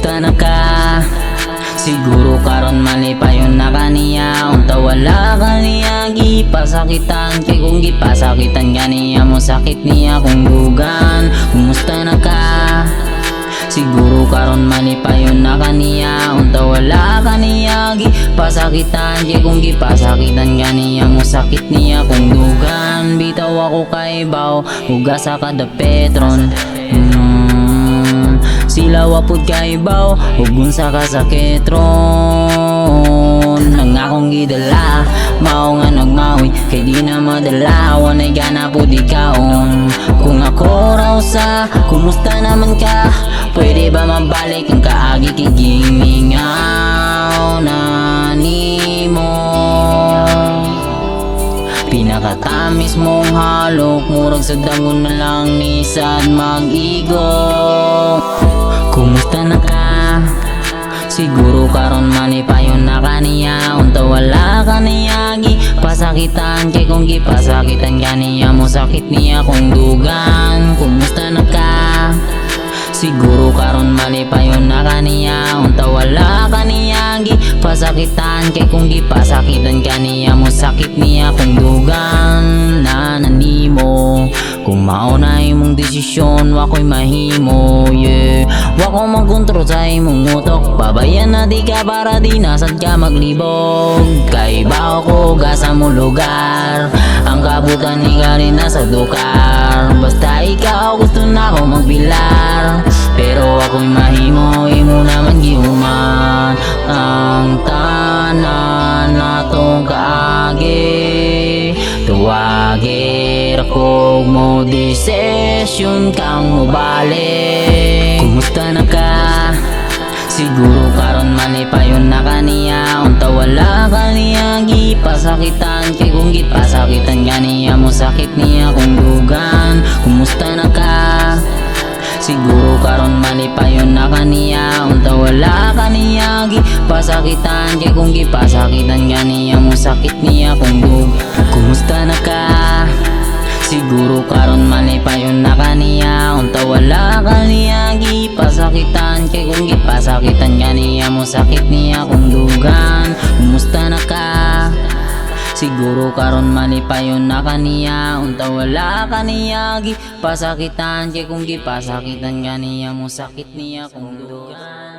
Kumusta na ka? Siguro karon malipayon na kaniya. Unta wala kaniya gipasakitan. Kay kung gipasakitan kaniya mo sakit niya kung dugan. Kumusta na ka? Siguro karon malipayon na kaniya. Unta wala kaniya gipasakitan. Kay kung gipasakitan kaniya mo sakit niya kung dugan. Bitaw ako kay baw hugas sa kada petron. Sila wapod kay baw hugon sa kasaketron. Ang akong gidala mao nga nagmawi kay di na madala. Wanay gana po di kaon. Kung ako raw sa kumusta naman ka, pwede ba mabalik ang kaagi kay gimingaw na nimo. Pinakatamis mong halok murag sa dangon na lang ni sad mag-igo. Kumusta na ka? Siguro karon malipayon na kaniya. Unta wala kaniya gipasakitan. Kay kung gipasakitan kaniya mo sakit niya kung dugan. Kumusta na ka? Siguro karon malipayon na kaniya. Unta wala kaniya gipasakitan. Kay kung gipasakitan kaniya mo sakit niya kung dugan. Nananimo kung mauna imong desisyon wako'y mahimo, yeah. Wako magkontrol sa imong utok. Pabayan na di ka para di nasad ka maglibog. Kay ba ako gasa mo lugar. Ang kabutan ni rin nasa dukar. Basta ikaw gusto na ako magbilar. Pero ako'y mahimo, imo naman gihuman. Ang tanan natong kaagi. Tuwagir ako mo desisyon kang mobalik. Kumusta na ka? Siguro karon malipayon na kaniya. Unta wala kaniya gipasakitan. Kay kung gipasakitan kaniya mo sakit niya kung dugan. Kumusta na ka? Siguro karon malipayon na kaniya. Unta wala kaniya gipasakitan. Kay kung gipasakitan kaniya mo sakit niya kung dugan. Kumusta na ka? Siguro karon malipayon na kaniya. Unta wala kaniya gipasakitan. Kay kung gipasakitan kaniya mo sakit niya kung dugan. Kumusta na ka? Siguro karon malipayon na kaniya. Unta wala kaniya gipasakitan. Kay kung gipasakitan kaniya mo sakit niya kung dugan.